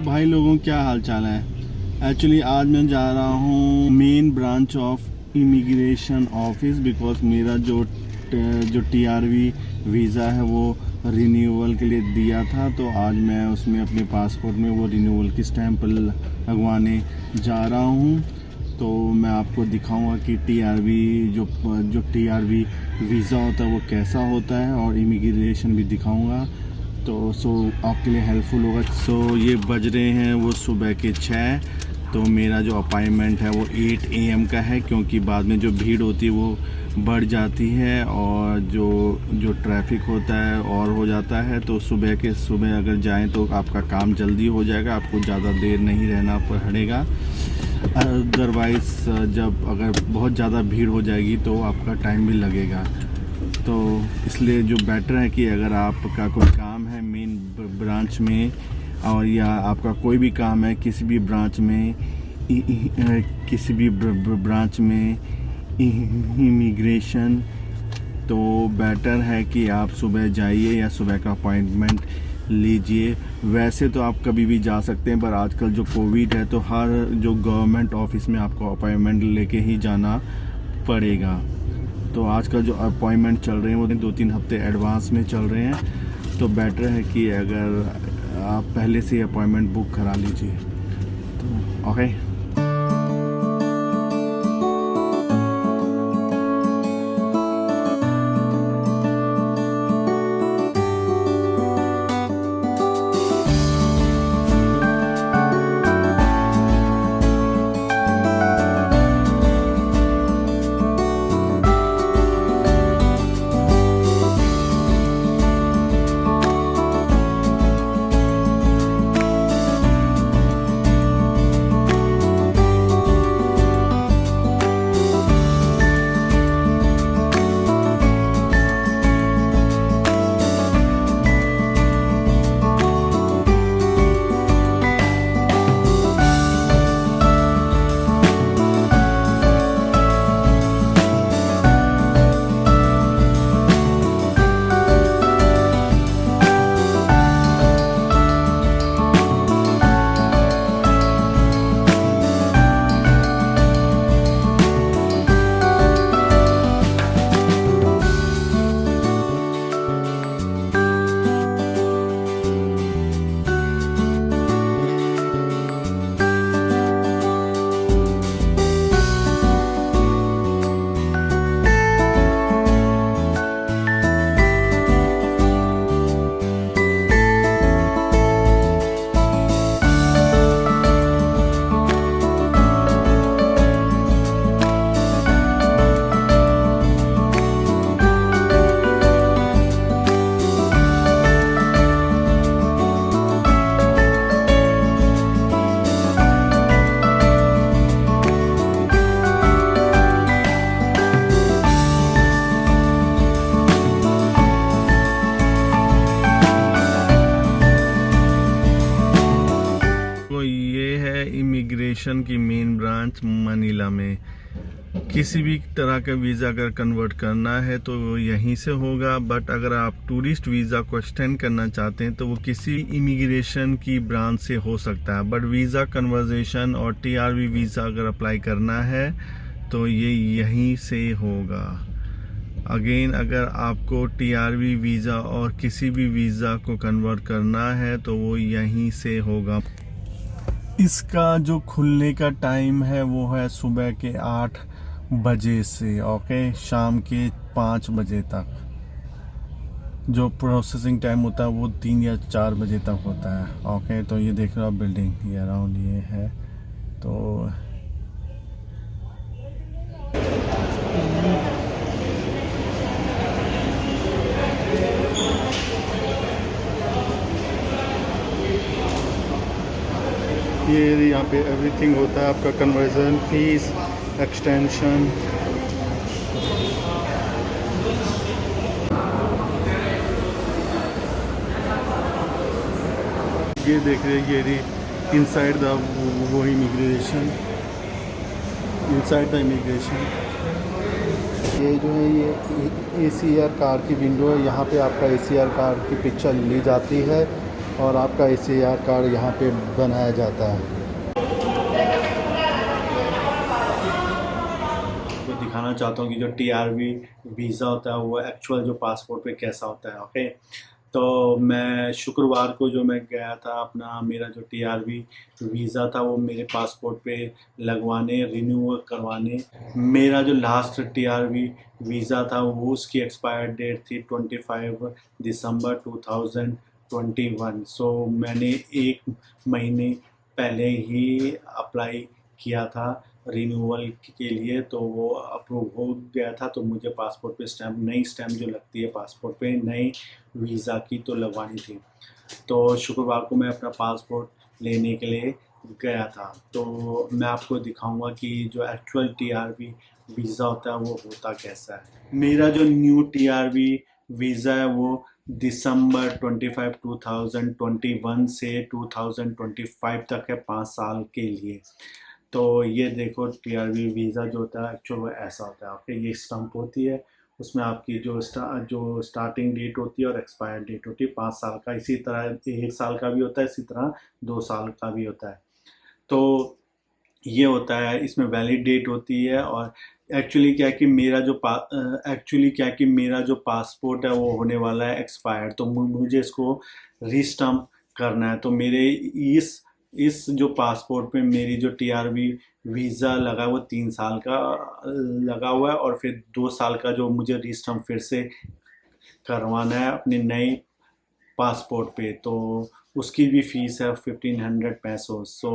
भाई लोगों, क्या हाल चाल है। एक्चुअली आज मैं जा रहा हूँ main branch of immigration office, because मेरा जो TRV वीज़ा है वो रिन्यूअल के लिए दिया था। तो आज मैं उसमें अपने पासपोर्ट में वो रिन्यूअल की स्टैंप लगवाने जा रहा हूँ। तो मैं आपको दिखाऊंगा कि TRV जो TRV वीज़ा होता है वो कैसा होता है, और इमिग्रेशन भी दिखाऊंगा। तो आपके लिए हेल्पफुल होगा। ये बज रहे हैं वो सुबह के 6। तो मेरा जो अपॉइंटमेंट है वो 8 AM का है, क्योंकि बाद में जो भीड़ होती है वो बढ़ जाती है और जो ट्रैफिक होता है और हो जाता है। तो सुबह अगर जाएं तो आपका काम जल्दी हो जाएगा, आपको ज़्यादा देर नहीं रहना पड़ेगा। अदरवाइज़ अगर बहुत ज़्यादा भीड़ हो जाएगी तो आपका टाइम भी लगेगा। तो इसलिए जो बेटर है कि अगर आपका कोई काम है मेन ब्रांच में, और या आपका कोई भी काम है किसी भी ब्रांच में इमिग्रेशन, तो बेटर है कि आप सुबह जाइए या सुबह का अपॉइंटमेंट लीजिए। वैसे तो आप कभी भी जा सकते हैं, पर आजकल जो कोविड है तो हर जो गवर्नमेंट ऑफिस में आपको अपॉइंटमेंट लेके ही जाना पड़ेगा। तो आजकल जो अपॉइंटमेंट चल रहे हैं वो 2-3 हफ्ते एडवांस में चल रहे हैं। तो बेटर है कि अगर आप पहले से अपॉइंटमेंट बुक करा लीजिए। तो ओके। इमिग्रेशन की मेन ब्रांच मनीला में। किसी भी तरह का वीज़ा अगर कन्वर्ट करना है तो यहीं से होगा, बट अगर आप टूरिस्ट वीज़ा को एक्सटेंड करना चाहते हैं तो वो किसी इमिग्रेशन की ब्रांच से हो सकता है। बट वीज़ा कन्वर्जेशन और TRV वीज़ा अगर अप्लाई करना है तो ये यहीं से होगा। अगेन, अगर आपको TRV वीज़ा और किसी भी वीज़ा को कन्वर्ट करना है तो वो यहीं से होगा। इसका जो खुलने का टाइम है वो है सुबह के 8 बजे से ओके, शाम के 5 बजे तक। जो प्रोसेसिंग टाइम होता है वो 3 या 4 बजे तक होता है ओके। तो ये देख रहे हो आप बिल्डिंग, ये अराउंड ये है। तो ये यहाँ पे एवरीथिंग होता है, आपका कन्वर्जन, फीस, एक्सटेंशन। ये देख रहे हैं, ये इनसाइड द वो इमिग्रेशन, इनसाइड द इमिग्रेशन। ये जो है ये ACR कार की विंडो है। यहाँ पे आपका ACR कार की पिक्चर ली जाती है और आपका ACR कार्ड यहाँ पे बनाया जाता है। तो दिखाना चाहता हूँ कि जो TRV वीज़ा होता है वो एक्चुअल जो पासपोर्ट पे कैसा होता है। ओके, तो मैं शुक्रवार को जो मैं गया था अपना, मेरा जो TRV वीज़ा था वो मेरे पासपोर्ट पे लगवाने, रिन्यू करवाने। मेरा जो लास्ट TRV वीज़ा था वो उसकी एक्सपायर डेट थी 25 दिसंबर 2021। सो मैंने एक महीने पहले ही अप्लाई किया था रिन्यूअल के लिए, तो वो अप्रूव हो गया था। तो मुझे पासपोर्ट पे स्टैम्प, नई स्टैम्प जो लगती है पासपोर्ट पे नई वीज़ा की, तो लगवानी थी। तो शुक्रवार को मैं अपना पासपोर्ट लेने के लिए गया था। तो मैं आपको दिखाऊंगा कि जो एक्चुअल TRV वीज़ा होता है वो होता कैसा है। मेरा जो न्यू TRV वीज़ा है वो दिसंबर 25 2021 से 2025 तक है, 5 साल के लिए। तो ये देखो TRV वीज़ा जो होता है एक्चुअल वो ऐसा होता है। ओके, ये स्टम्प होती है, उसमें आपकी जो स्टार्टिंग डेट होती है और एक्सपायर डेट होती है 5 साल का। इसी तरह 1 साल का भी होता है, इसी तरह 2 साल का भी होता है। तो ये होता है, इसमें वैलिड डेट होती है। और एक्चुअली क्या है कि मेरा जो पासपोर्ट है वो होने वाला है एक्सपायर, तो मुझे इसको रीस्टम्प करना है। तो मेरे इस जो पासपोर्ट पे मेरी जो TRV वीज़ा लगा है वो 3 साल का लगा हुआ है, और फिर 2 साल का जो मुझे रीस्टम्प फिर से करवाना है अपने नए पासपोर्ट पे। तो उसकी भी फ़ीस है 1500 पैसो। सो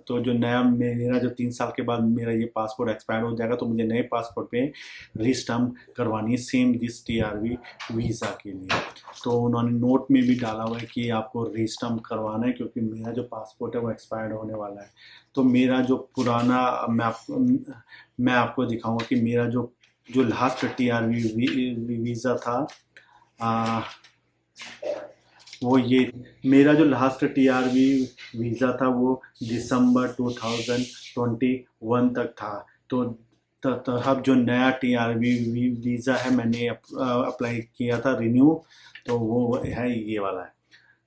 तो जो नया मेरा जो 3 साल के बाद मेरा ये पासपोर्ट एक्सपायर हो जाएगा, तो मुझे नए पासपोर्ट पे रीस्टम्प करवानी है सेम दिस TRV वीज़ा के लिए। तो उन्होंने नोट में भी डाला हुआ है कि आपको रीस्टम्प करवाना है, क्योंकि मेरा जो पासपोर्ट है वो एक्सपायर्ड होने वाला है। तो मेरा जो पुराना, मैं आपको दिखाऊंगा कि मेरा जो लास्ट TRV वीज़ा था, वो ये मेरा जो लास्ट TRV वीज़ा था वो दिसंबर 2021 तक था। तो तब जो नया TRV वीज़ा है मैंने अप्लाई किया था रिन्यू, तो वो है ये वाला है।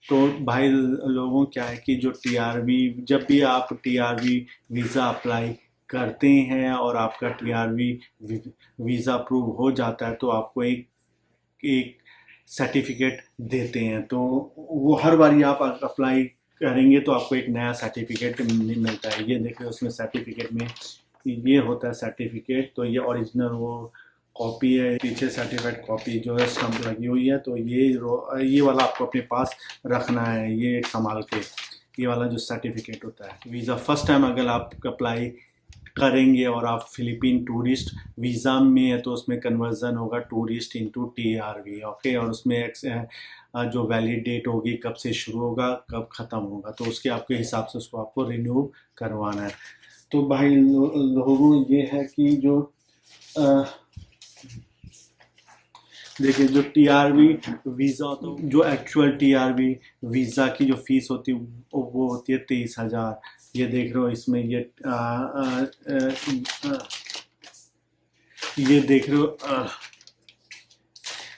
तो भाई लोगों, क्या है कि जो TRV, जब भी आप TRV वीज़ा अप्लाई करते हैं और आपका TRV वीज़ा अप्रूव हो जाता है, तो आपको एक सर्टिफिकेट देते हैं। तो वो हर बारी आप अप्लाई करेंगे तो आपको एक नया सर्टिफिकेट मिलता है। ये देखिए, उसमें सर्टिफिकेट में ये होता है सर्टिफिकेट। तो ये ओरिजिनल वो कॉपी है, पीछे सर्टिफाइड कॉपी जो है स्टम्प लगी हुई है। तो ये वाला आपको अपने पास रखना है, ये संभाल के। ये वाला जो सर्टिफिकेट होता है वीज़ा, फर्स्ट टाइम अगर आप अप्लाई करेंगे और आप फिलीपीन टूरिस्ट वीज़ा में है, तो उसमें कन्वर्जन होगा टूरिस्ट इनटू TRV। ओके, और उसमें जो वैलिड डेट होगी, कब से शुरू होगा कब ख़त्म होगा, तो उसके आपके हिसाब से उसको आपको रिन्यू करवाना है। तो भाई लोगों, ये है कि जो देखिए, जो TRV वीज़ा होता है, जो एक्चुअल TRV वीज़ा की जो फीस होती है वो होती है 23,000। ये देख रहे हो इसमें, ये देख रहे हो,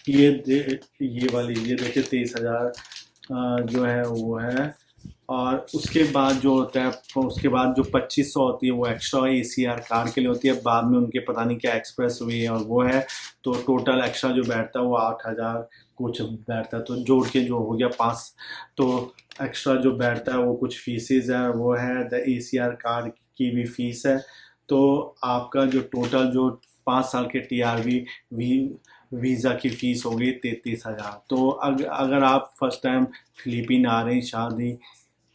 ये वाली, ये देखिए 23,000 जो है वो है। और उसके बाद जो होता है, उसके बाद जो 2500 होती है वो एक्स्ट्रा ACR कार के लिए होती है। बाद में उनके पता नहीं क्या एक्सप्रेस हुई है और वो है, तो टोटल एक्स्ट्रा जो बैठता है वो 8,000 कुछ बैठता है। तो जोड़ के जो हो गया 5, तो एक्स्ट्रा जो बैठता है वो कुछ फीसेस है, वो है द ACR कार की भी फीस है। तो आपका जो टोटल जो 5 साल के TRV वीज़ा की फ़ीस हो गई 33,000। तो अगर आप फर्स्ट टाइम फिलीपीन आ रहे हैं, शादी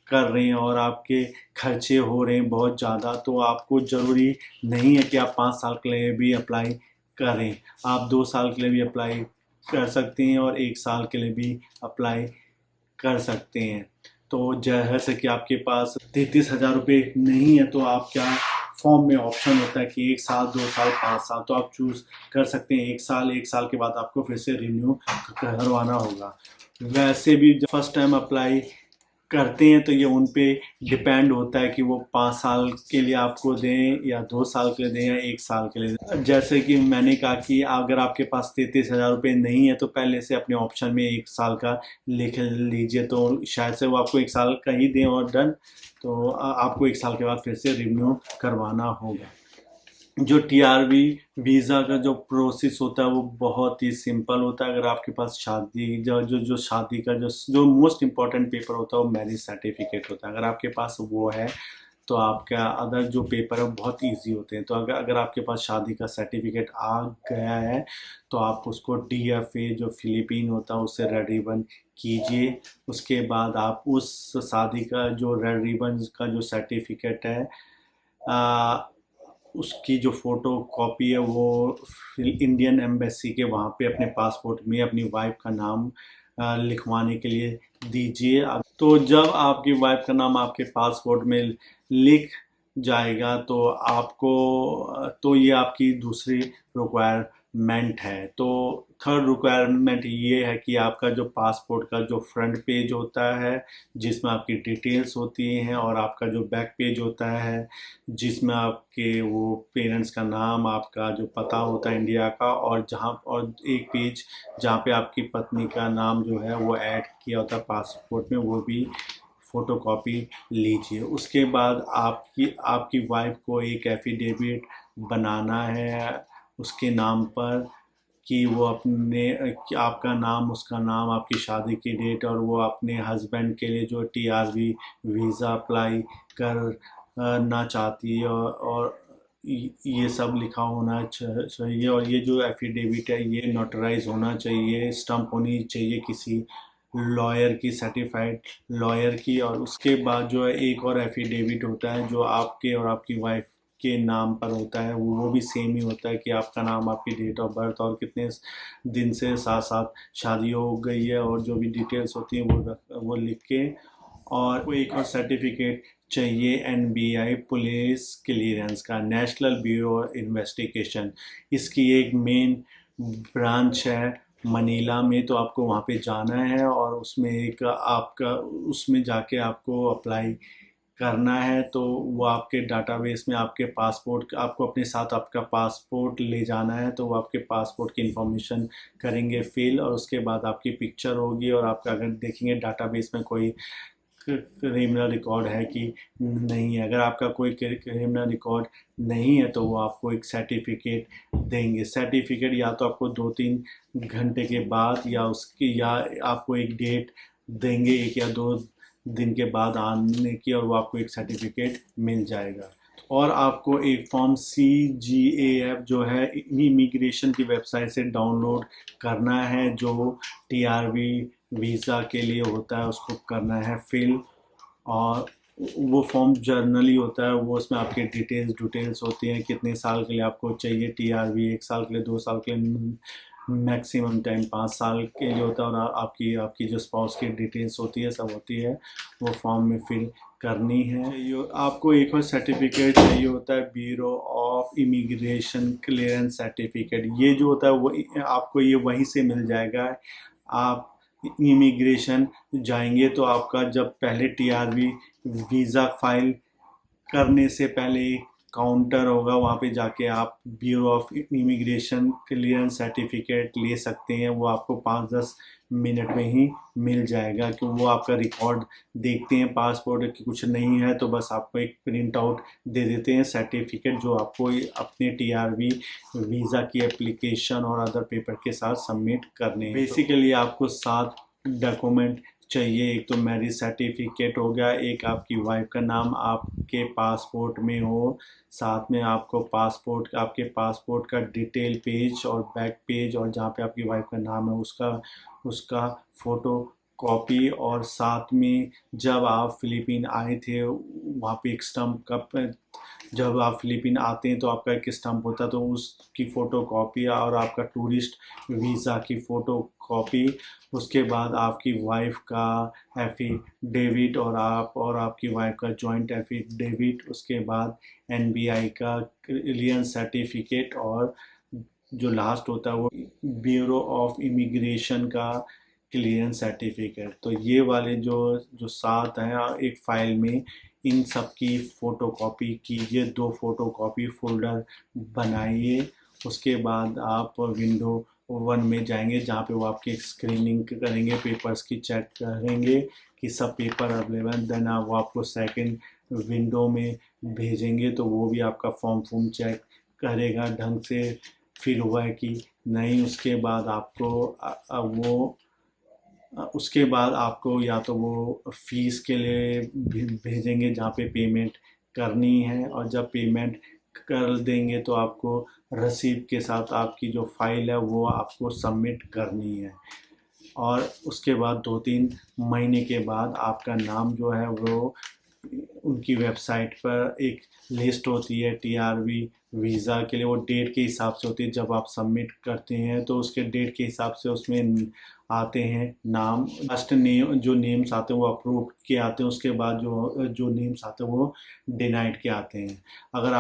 कर रहे हैं और आपके खर्चे हो रहे हैं बहुत ज़्यादा, तो आपको ज़रूरी नहीं है कि आप 5 साल के लिए भी अप्लाई करें। आप 2 साल के लिए भी अप्लाई कर सकते हैं और 1 साल के लिए भी अप्लाई कर सकते हैं। तो जैसे कि आपके पास 33,000 रुपये नहीं है, तो आप क्या, फॉर्म में ऑप्शन होता है कि 1 साल, 2 साल, 5 साल, तो आप चूज़ कर सकते हैं 1 साल। 1 साल के बाद आपको फिर से रिन्यू करवाना होगा। वैसे भी जब फर्स्ट टाइम अप्लाई करते हैं तो ये उन पे डिपेंड होता है कि वो 5 साल के लिए आपको दें या 2 साल के लिए दें या 1 साल के लिए दें। जैसे कि मैंने कहा कि अगर आपके पास 33,000 रुपये नहीं है तो पहले से अपने ऑप्शन में 1 साल का लिख लीजिए, तो शायद से वो आपको 1 साल का ही दें और डन। तो आपको 1 साल के बाद फिर से रिन्यू करवाना होगा। जो टीआरवी वीज़ा का जो प्रोसेस होता है वो बहुत ही सिंपल होता है। अगर आपके पास शादी जो शादी का जो मोस्ट इम्पॉर्टेंट पेपर होता है वो मैरिज सर्टिफिकेट होता है। अगर आपके पास वो है तो आपका अदर जो पेपर है वो बहुत इजी होते हैं। तो अगर आपके पास शादी का सर्टिफिकेट आ गया है तो आप उसको डीएफए जो फिलीपीन होता है उससे रेड रिबन कीजिए। उसके बाद आप उस शादी का जो रेड रिबन का जो सर्टिफिकेट है उसकी जो फ़ोटो कॉपी है वो इंडियन एम्बेसी के वहाँ पे अपने पासपोर्ट में अपनी वाइफ का नाम लिखवाने के लिए दीजिए। तो जब आपकी वाइफ का नाम आपके पासपोर्ट में लिख जाएगा तो आपको तो ये आपकी दूसरी रिक्वायरमेंट है। तो थर्ड रिक्वायरमेंट ये है कि आपका जो पासपोर्ट का जो फ्रंट पेज होता है जिसमें आपकी डिटेल्स होती हैं और आपका जो बैक पेज होता है जिसमें आपके वो पेरेंट्स का नाम, आपका जो पता होता है इंडिया का, और एक पेज जहाँ पे आपकी पत्नी का नाम जो है वो ऐड किया होता है पासपोर्ट में, वो भी फ़ोटोकॉपी लीजिए। उसके बाद आपकी वाइफ को एक एफिडेविट बनाना है उसके नाम पर कि वो कि आपका नाम, उसका नाम, आपकी शादी की डेट और वो अपने हस्बैंड के लिए जो टीआरवी वीज़ा अप्लाई करना चाहती है और ये सब लिखा होना चाहिए। और ये जो एफिडेविट है ये नोटराइज होना चाहिए, स्टम्प होनी चाहिए किसी लॉयर की, सर्टिफाइड लॉयर की। और उसके बाद जो है एक और एफिडेविट होता है जो आपके और आपकी वाइफ के नाम पर होता है, वो भी सेम ही होता है कि आपका नाम, आपकी डेट ऑफ बर्थ और कितने दिन से साथ साथ शादी हो गई है और जो भी डिटेल्स होती हैं वो लिख के। और वो एक और सर्टिफिकेट चाहिए एनबीआई पुलिस क्लियरेंस का, नेशनल ब्यूरो इन्वेस्टिगेशन। इसकी एक मेन ब्रांच है मनीला में, तो आपको वहाँ पे जाना है और उसमें जाके आपको अप्लाई करना है। तो वो आपके डाटाबेस में आपको अपने साथ आपका पासपोर्ट ले जाना है, तो वो आपके पासपोर्ट की इंफॉर्मेशन करेंगे फिल और उसके बाद आपकी पिक्चर होगी और आपका अगर देखेंगे डाटाबेस में कोई क्रिमिनल रिकॉर्ड है कि नहीं है। अगर आपका कोई क्रिमिनल रिकॉर्ड नहीं है तो वो आपको एक सर्टिफिकेट देंगे। सर्टिफिकेट या तो आपको 2-3 घंटे के बाद या आपको एक डेट देंगे 1 या 2 दिन के बाद आने की, और वो आपको एक सर्टिफिकेट मिल जाएगा। और आपको एक फॉर्म CGAF जो है इमिग्रेशन की वेबसाइट से डाउनलोड करना है, जो टीआरवी वीज़ा के लिए होता है, उसको करना है फिल। और वो फॉर्म जर्नली होता है, वो उसमें आपके डिटेल्स होती हैं कितने साल के लिए आपको चाहिए टीआरवी, 1 साल के लिए, 2 साल के लिए, मैक्सिमम टाइम 5 साल के लिए होता है। और आपकी जो स्पाउस की डिटेल्स होती है सब होती है, वो फॉर्म में फिल करनी है। ये आपको एक और सर्टिफिकेट चाहिए होता है bureau of immigration clearance certificate. ये जो होता है वो आपको ये वहीं से मिल जाएगा। आप इमिग्रेशन जाएंगे तो आपका जब पहले टीआरवी वीज़ा फाइल करने से पहले एक काउंटर होगा, वहाँ पे जाके आप bureau of immigration clearance certificate ले सकते हैं। वो आपको 5-10 मिनट में ही मिल जाएगा कि वो आपका रिकॉर्ड देखते हैं पासपोर्ट की कुछ नहीं है तो बस आपको एक प्रिंट आउट दे देते हैं सर्टिफिकेट, जो आपको अपने टीआरवी वीज़ा की एप्लीकेशन और अदर पेपर के साथ सबमिट करने हैं। बेसिकली आपको 7 डॉक्यूमेंट चाहिए। एक तो मैरिज सर्टिफिकेट हो गया, एक आपकी वाइफ का नाम आपके पासपोर्ट में हो, साथ में आपको आपके पासपोर्ट का डिटेल पेज और बैक पेज और जहाँ पे आपकी वाइफ का नाम है उसका फ़ोटो कॉपी। और साथ में जब आप फ़िलीपीन आए थे वहाँ पे एक स्टम्प का, जब आप फ़िलीपीन आते हैं तो आपका एक स्टम्प होता है, तो उसकी फ़ोटो कॉपी और आपका टूरिस्ट वीज़ा की फ़ोटो कॉपी। उसके बाद आपकी वाइफ का एफिडेविट और आपकी वाइफ का जॉइंट एफिडेविट। उसके बाद एनबीआई का क्लियरेंस सर्टिफिकेट और जो लास्ट होता है वो ब्यूरो ऑफ इमिग्रेशन का क्लियरेंस सर्टिफिकेट। तो ये वाले जो जो 7 हैं एक फ़ाइल में, इन सब की फ़ोटोकॉपी कीजिए, 2 फ़ोटोकॉपी फ़ोल्डर बनाइए। उसके बाद आप विंडो 1 में जाएंगे जहाँ पे वो आपकी स्क्रीनिंग करेंगे, पेपर्स की चेक करेंगे कि सब पेपर अवेलेबल। देन वो आपको सेकंड विंडो में भेजेंगे, तो वो भी आपका फॉर्म चेक करेगा ढंग से फिल हुआ है कि नहीं। उसके बाद आपको उसके बाद आपको या तो वो फ़ीस के लिए भेजेंगे जहाँ पे पेमेंट करनी है, और जब पेमेंट कर देंगे तो आपको रसीद के साथ आपकी जो फ़ाइल है वो आपको सबमिट करनी है। और उसके बाद 2-3 महीने के बाद आपका नाम जो है वो उनकी वेबसाइट पर एक लिस्ट होती है टीआरवी वीज़ा के लिए, वो डेट के हिसाब से होती है। जब आप सबमिट करते हैं तो उसके डेट के हिसाब से उसमें आते हैं नाम। फर्स्ट नेम, जो नेम्स आते हैं वो अप्रूव के आते हैं, उसके बाद जो जो नेम्स आते हैं वो डिनाइड के आते हैं। अगर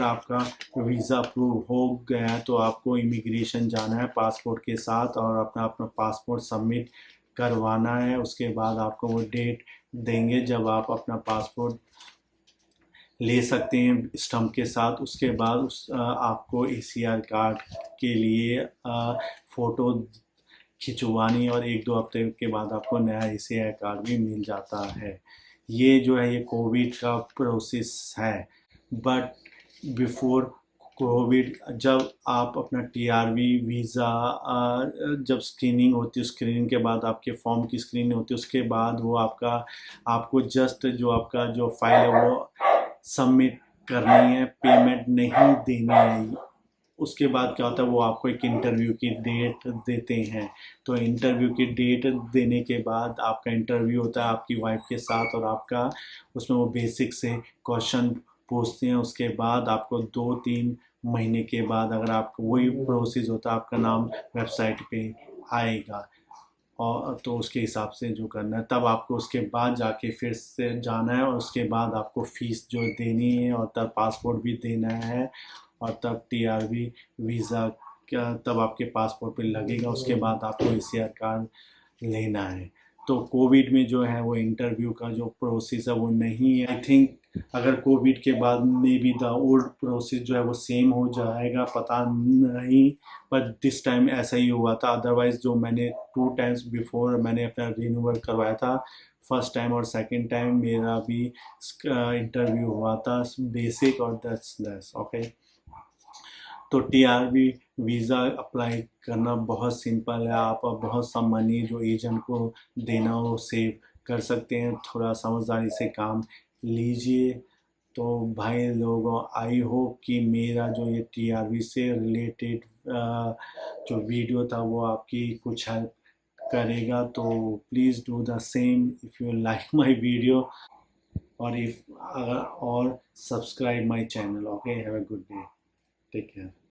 आपका वीज़ा अप्रूव हो गया है तो आपको इमिग्रेशन जाना है पासपोर्ट के साथ और अपना अपना पासपोर्ट सबमिट करवाना है। उसके बाद आपको वो डेट देंगे जब आप अपना पासपोर्ट ले सकते हैं स्टम्प के साथ। उसके बाद आपको एसीआर कार्ड के लिए फ़ोटो खिंचवानी, और 1-2 हफ्ते के बाद आपको नया एसीआर कार्ड भी मिल जाता है। ये जो है ये कोविड का प्रोसेस है। बट बिफोर कोविड, जब आप अपना टीआरवी वीज़ा जब स्क्रीनिंग होती है, स्क्रीनिंग के बाद आपके फॉर्म की स्क्रीनिंग होती है, उसके बाद वो आपको जस्ट जो आपका जो फाइल है वो सबमिट करनी है, पेमेंट नहीं देनी है। उसके बाद क्या होता है, वो आपको एक इंटरव्यू की डेट देते हैं। तो इंटरव्यू की डेट देने के बाद आपका इंटरव्यू होता है आपकी वाइफ के साथ, और आपका उसमें वो बेसिक से क्वेश्चन पूछते हैं। उसके बाद आपको 2-3 महीने के बाद अगर आपको वही प्रोसेस होता है, आपका नाम वेबसाइट पे आएगा, और तो उसके हिसाब से जो करना है, तब आपको उसके बाद जाके फिर से जाना है, और उसके बाद आपको फ़ीस जो देनी है, और तब पासपोर्ट भी देना है, और तब टीआरवी वीज़ा क्या तब आपके पासपोर्ट पे लगेगा। उसके बाद आपको एसीआर कार्ड लेना है। तो कोविड में जो है वो इंटरव्यू का जो प्रोसेस है वो नहीं है। आई थिंक अगर कोविड के बाद में भी द ओल्ड प्रोसेस जो है वो सेम हो जाएगा, पता नहीं। पर दिस टाइम ऐसा ही हुआ था। अदरवाइज़ जो मैंने 2 टाइम्स बिफोर मैंने अपना रिन्यूअल करवाया था, फर्स्ट टाइम और सेकंड टाइम मेरा भी इंटरव्यू हुआ था बेसिक, और दैट्स ओके। तो टीआरवी वीज़ा अप्लाई करना बहुत सिंपल है। आप बहुत सा मनी जो एजेंट को देना हो वो सेव कर सकते हैं। थोड़ा समझदारी से काम लीजिए। तो भाई लोगों, आई होप कि मेरा जो ये टीआरवी से रिलेटेड जो वीडियो था वो आपकी कुछ हेल्प करेगा। तो please do the same if you like my video, और subscribe my channel. Okay, have a good day, take care.